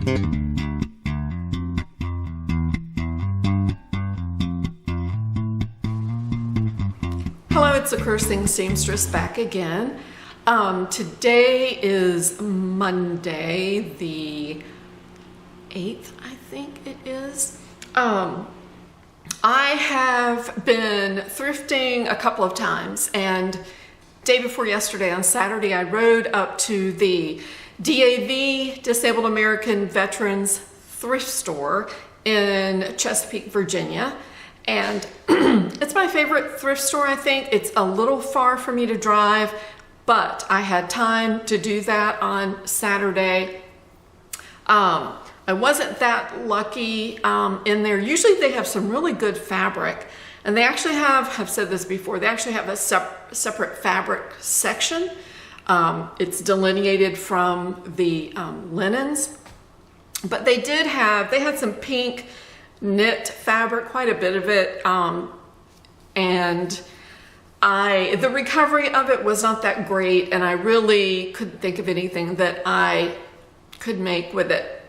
Hello, it's the Cursing Seamstress back again. Today is Monday, the 8th, I think it is. I have been thrifting a couple of times, and day before yesterday on Saturday, I rode up to the DAV, Disabled American Veterans Thrift Store in Chesapeake, Virginia. And it's my favorite thrift store, I think. It's a little far for me to drive, but I had time to do that on Saturday. I wasn't that lucky in there. Usually they have some really good fabric, and they actually have, I've said this before, they actually have a separate fabric section. It's delineated from the linens, but they had some pink knit fabric, quite a bit of it, and the recovery of it was not that great, and I really couldn't think of anything that I could make with it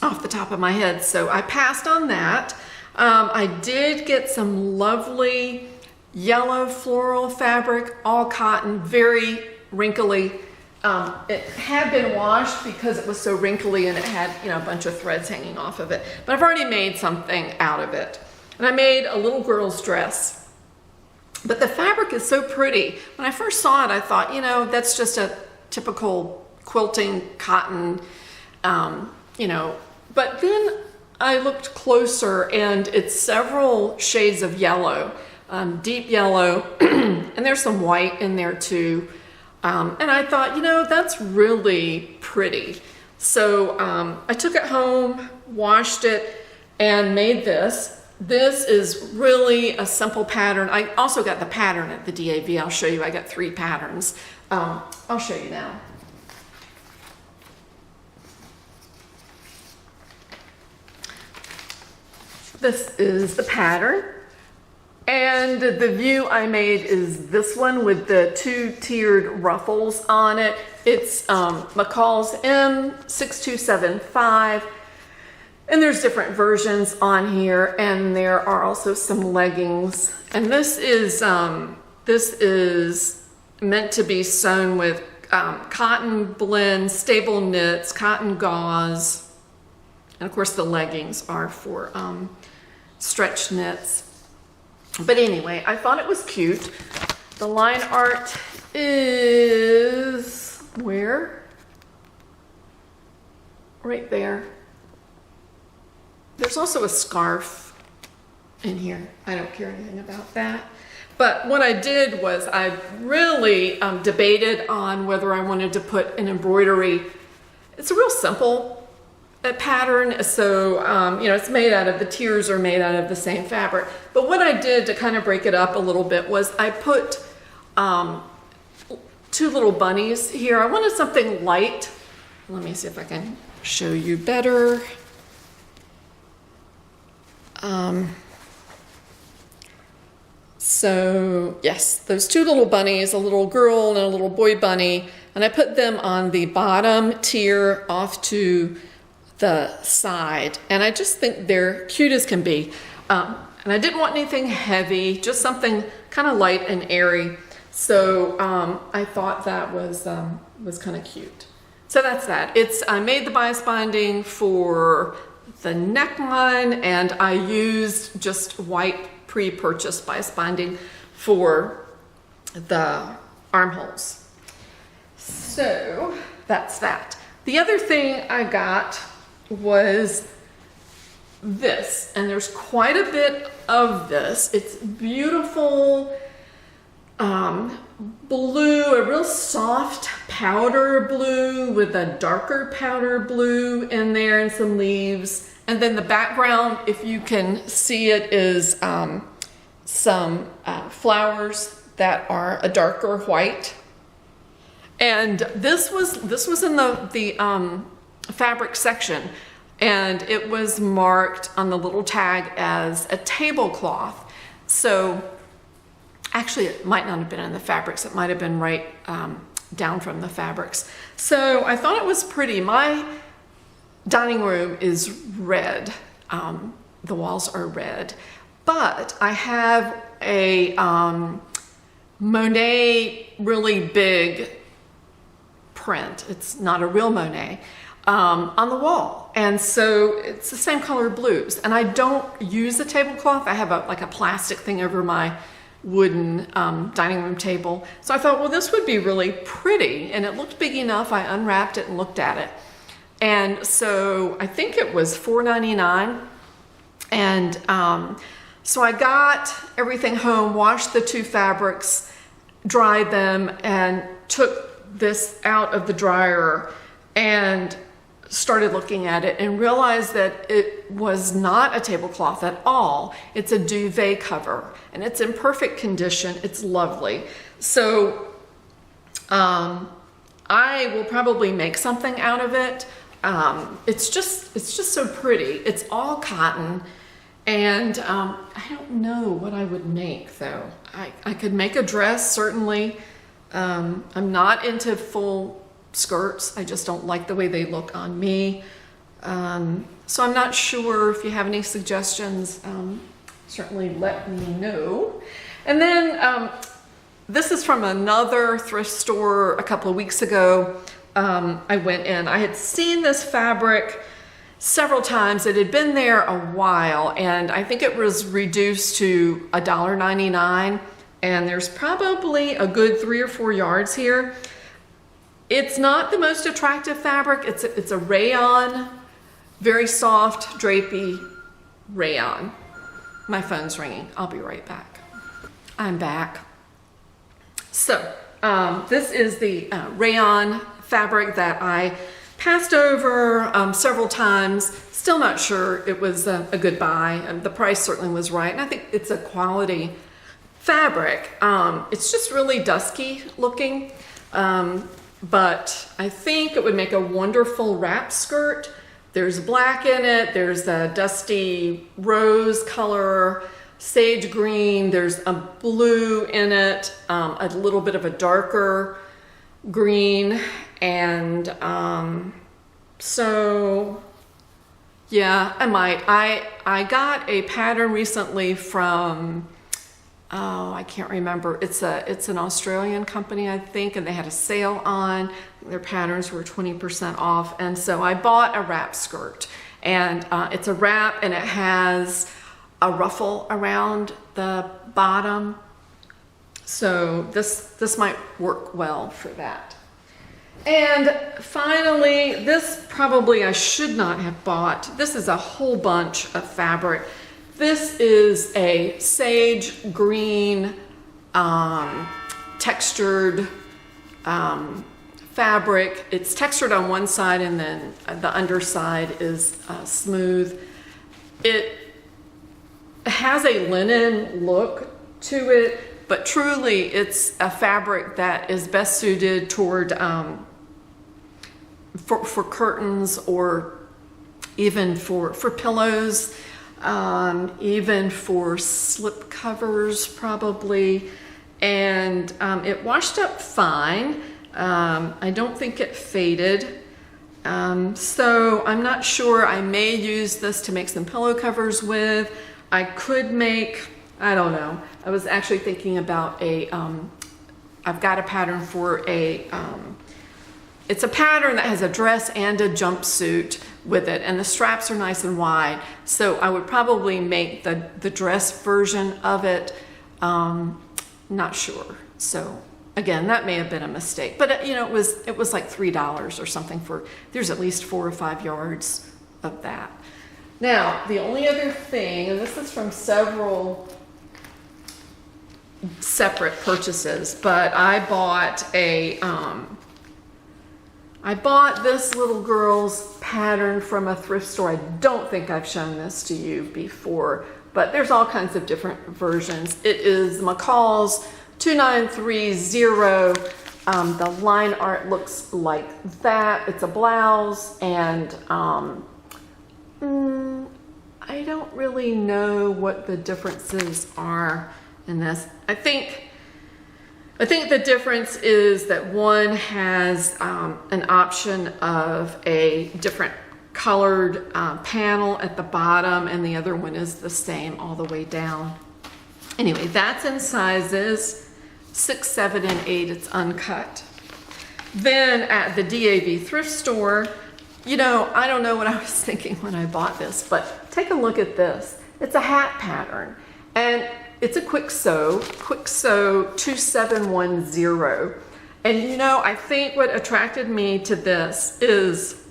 off the top of my head, so I passed on that. I did get some lovely yellow floral fabric, all cotton, very wrinkly. It had been washed because it was so wrinkly and it had, a bunch of threads hanging off of it. But I've already made something out of it. And I made a little girl's dress. But the fabric is so pretty. When I first saw it, I thought, that's just a typical quilting cotton, But then I looked closer, and it's several shades of yellow, deep yellow, and there's some white in there too. And I thought, that's really pretty. So I took it home, washed it, and made this. This is really a simple pattern. I also got the pattern at the DAV. I'll show you. I got 3 patterns. I'll show you now. This is the pattern. And the view I made is this one with the 2-tiered ruffles on it. It's McCall's M6275. And there's different versions on here, and there are also some leggings. And this is meant to be sewn with cotton blend, stable knits, cotton gauze. And of course the leggings are for stretch knits. But anyway, I thought it was cute. The line art is where? Right there. There's also a scarf in here. I don't care anything about that. But what I did was I really debated on whether I wanted to put an embroidery. It's a real simple pattern, so it's made out of, the tiers are made out of the same fabric. But what I did to kind of break it up a little bit was I put 2 little bunnies here. I wanted something light. Let me see if I can show you better. So yes, those 2 little bunnies, a little girl and a little boy bunny, and I put them on the bottom tier off to the side, and I just think they're cute as can be. And I didn't want anything heavy, just something kind of light and airy. So I thought that was kind of cute. So that's that. I made the bias binding for the neckline, and I used just white pre-purchased bias binding for the armholes. So that's that. The other thing I got was this, and there's quite a bit of this. It's beautiful blue, a real soft powder blue with a darker powder blue in there and some leaves. And then the background, if you can see it, is some flowers that are a darker white. And this was in the fabric section, and it was marked on the little tag as a tablecloth. So actually it might not have been in the fabrics, it might have been right down from the fabrics. So I thought it was pretty. dining room is red. The walls are red, but I have a Monet really big print. It's not a real Monet on the wall, and so it's the same color blues. And I don't use a tablecloth. I have like a plastic thing over my wooden dining room table. So I thought, well, this would be really pretty, and it looked big enough. I unwrapped it and looked at it, and so I think it was $4.99. And so I got everything home, washed the two fabrics, dried them, and took this out of the dryer and started looking at it and realized that it was not a tablecloth at all. It's a duvet cover, and it's in perfect condition. It's lovely. So I will probably make something out of it. It's just so pretty. It's all cotton, and I don't know what I would make though. I could make a dress, certainly. I'm not into full skirts. I just don't like the way they look on me. So I'm not sure. If you have any suggestions, certainly let me know. And then this is from another thrift store a couple of weeks ago. I went in. I had seen this fabric several times. It had been there a while, and I think it was reduced to $1.99, and there's probably a good 3 or 4 yards here. It's not the most attractive fabric. It's a rayon, very soft, drapey rayon. My phone's ringing. I'll be right back. I'm back. So this is the rayon fabric that I passed over several times. Still not sure it was a good buy. The price certainly was right, and I think it's a quality fabric. It's just really dusky looking, but I think it would make a wonderful wrap skirt. There's black in it, there's a dusty rose color, sage green, there's a blue in it, a little bit of a darker green, and so yeah, I might. I got a pattern recently from, oh, I can't remember. It's an Australian company, I think, and they had a sale on. Their patterns were 20% off, and so I bought a wrap skirt, and it's a wrap, and it has a ruffle around the bottom. So this might work well for that. And finally, this probably I should not have bought. This is a whole bunch of fabric. This is a sage green textured fabric. It's textured on one side, and then the underside is smooth. It has a linen look to it, but truly it's a fabric that is best suited toward for curtains, or even for pillows, even for slip covers probably. And it washed up fine. I don't think it faded. So I'm not sure. I may use this to make some pillow covers with. I could make, I don't know. I was actually thinking about I've got a pattern for it's a pattern that has a dress and a jumpsuit with it, and the straps are nice and wide. So I would probably make the dress version of it. Not sure. So again, that may have been a mistake, but you know, it was like $3 or something for, there's at least 4 or 5 yards of that. Now, the only other thing, and this is from several separate purchases, but I bought this little girl's pattern from a thrift store. I don't think I've shown this to you before, but there's all kinds of different versions. It is McCall's 2930. The line art looks like that. It's a blouse, and I don't really know what the differences are in this. I think the difference is that one has an option of a different colored panel at the bottom, and the other one is the same all the way down. Anyway, that's in sizes 6, 7, and 8. It's uncut. Then at the DAV thrift store, you know, I don't know what I was thinking when I bought this, but take a look at this. It's a hat pattern, and it's a quick sew 2710. And you know, I think what attracted me to this is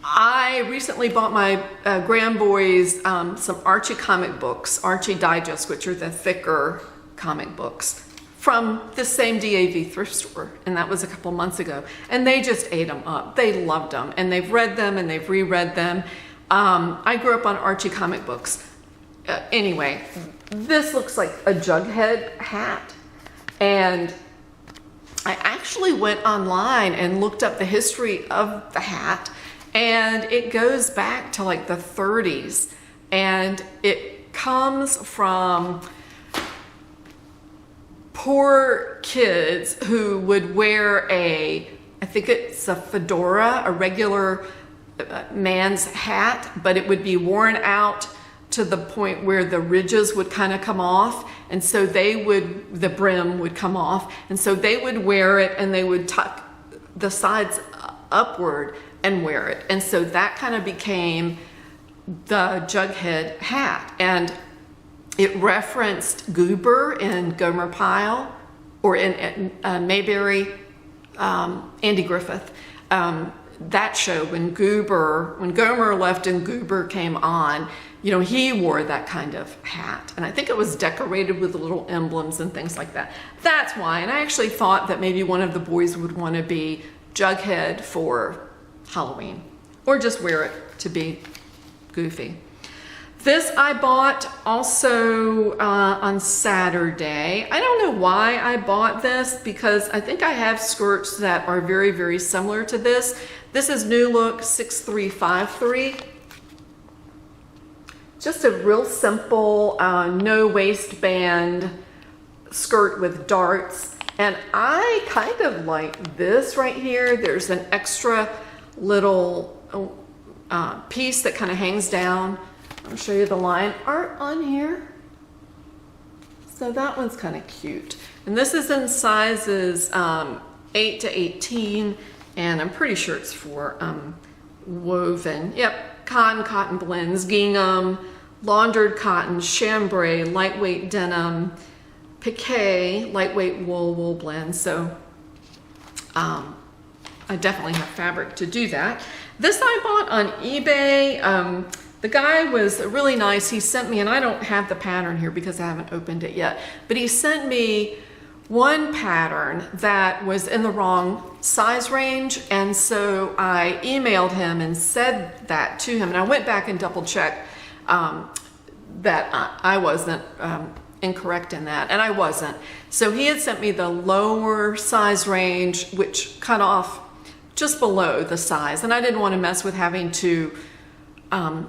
I recently bought my grandboys some Archie comic books, Archie Digest, which are the thicker comic books, from the same DAV thrift store, and that was a couple months ago. And they just ate them up. They loved them, and they've read them and they've reread them. I grew up on Archie comic books. Anyway, this looks like a Jughead hat, and I actually went online and looked up the history of the hat, and it goes back to like the 30s, and it comes from poor kids who would wear I think it's a fedora, a regular man's hat, but it would be worn out to the point where the ridges would kind of come off, and so the brim would come off, and so they would wear it, and they would tuck the sides upward and wear it, and so that kind of became the Jughead hat. And it referenced Goober in Gomer Pyle, or in Mayberry, Andy Griffith. That show, when Gomer left and Goober came on, you know, he wore that kind of hat. And I think it was decorated with little emblems and things like that. That's why. And I actually thought that maybe one of the boys would want to be Jughead for Halloween, or just wear it to be goofy. This I bought also on Saturday. I don't know why I bought this, because I think I have skirts that are very, very similar to this. This is New Look 6353. Just a real simple, no waistband skirt with darts. And I kind of like this right here. There's an extra little piece that kind of hangs down. I'll show you the line art on here. So that one's kind of cute. And this is in sizes 8 to 18, and I'm pretty sure it's for woven. Yep, cotton blends, gingham, laundered cotton, chambray, lightweight denim, piqué, lightweight wool blend. So I definitely have fabric to do that. This I bought on eBay. The guy was really nice. He sent me, and I don't have the pattern here because I haven't opened it yet, but he sent me one pattern that was in the wrong size range, and so I emailed him and said that to him, and I went back and double checked that I wasn't incorrect in that, and I wasn't. So he had sent me the lower size range, which cut off just below the size, and I didn't want to mess with having to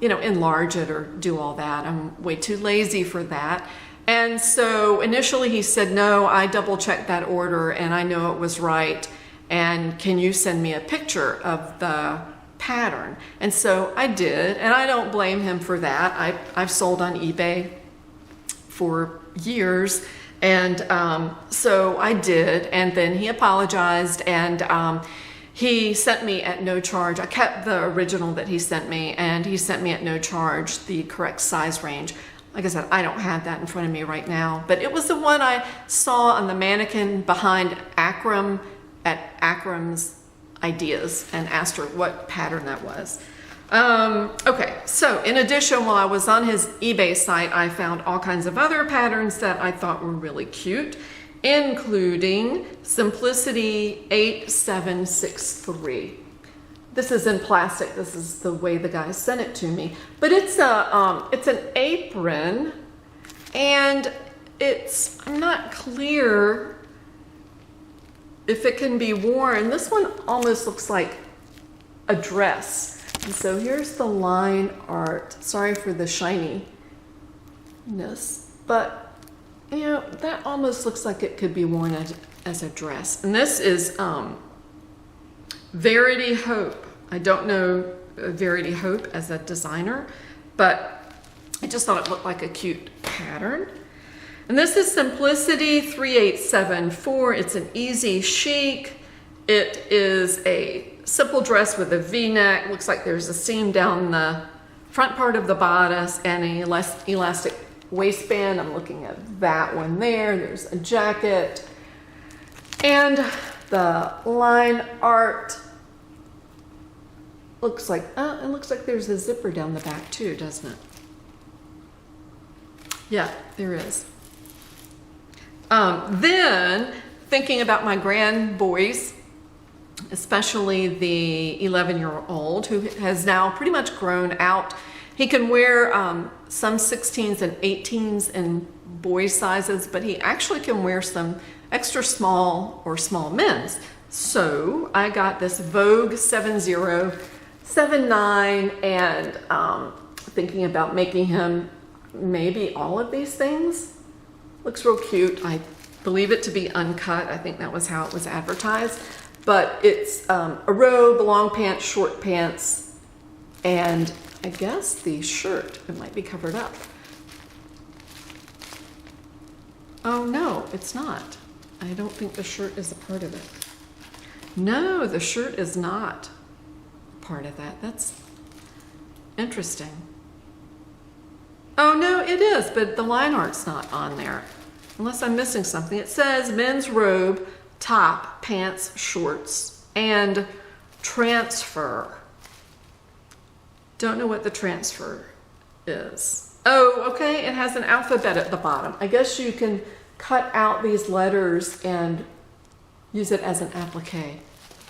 you know, enlarge it or do all that. I'm way too lazy for that. And so initially he said, no, I double checked that order and I know it was right. And can you send me a picture of the pattern? And so I did, and I don't blame him for that. I've sold on eBay for years. And so I did, and then he apologized, and he sent me at no charge. I kept the original that he sent me, and he sent me at no charge the correct size range. Like I said, I don't have that in front of me right now, but it was the one I saw on the mannequin behind Akram at Akram's Ideas, and asked her what pattern that was. Okay, so in addition, while I was on his eBay site, I found all kinds of other patterns that I thought were really cute, including Simplicity 8763. This is in plastic. This is the way the guy sent it to me. But it's an apron, and I'm not clear if it can be worn. This one almost looks like a dress. And so here's the line art. Sorry for the shininess, but you know, that almost looks like it could be worn as a dress. And this is Verity Hope. I don't know Verity Hope as a designer, but I just thought it looked like a cute pattern. And this is Simplicity 3874. It's an easy chic. It is a simple dress with a V-neck. Looks like there's a seam down the front part of the bodice and a elastic waistband. I'm looking at that one there. There's a jacket. And the line art looks like, it looks like there's a zipper down the back too, doesn't it? Yeah, there is. Then, thinking about my grand boys, especially the 11-year-old who has now pretty much grown out. He can wear some 16s and 18s in boy sizes, but he actually can wear some extra small or small men's. So I got this Vogue 7079 and thinking about making him maybe all of these things. Looks real cute. I believe it to be uncut. I think that was how it was advertised. But it's a robe, long pants, short pants, and I guess the shirt, it might be covered up. Oh no, it's not. I don't think the shirt is a part of it. No, the shirt is not part of that. That's interesting. Oh no, it is, but the line art's not on there. Unless I'm missing something. It says men's robe, top, pants, shorts, and transfer. Don't know what the transfer is. Oh, okay, it has an alphabet at the bottom. I guess you can cut out these letters and use it as an applique.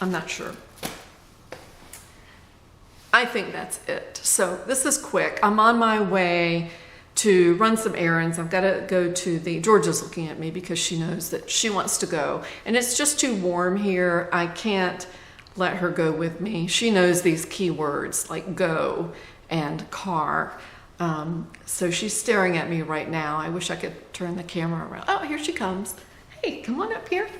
I'm not sure. I think that's it. So this is quick. I'm on my way to run some errands. I've got to go to Georgia's looking at me because she knows that she wants to go. And it's just too warm here. I can't let her go with me. She knows these key words like go and car. So she's staring at me right now. I wish I could turn the camera around. Oh, here she comes. Hey, come on up here.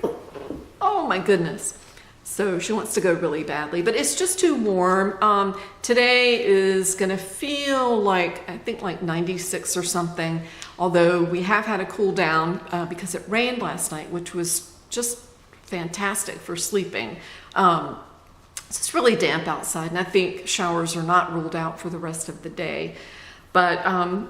Oh my goodness. So she wants to go really badly, but it's just too warm. Today is gonna feel like, I think like 96 or something, although we have had a cool down because it rained last night, which was just fantastic for sleeping. It's really damp outside, and I think showers are not ruled out for the rest of the day. But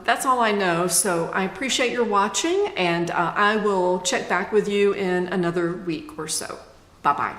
that's all I know, so I appreciate your watching, and I will check back with you in another week or so. Bye-bye.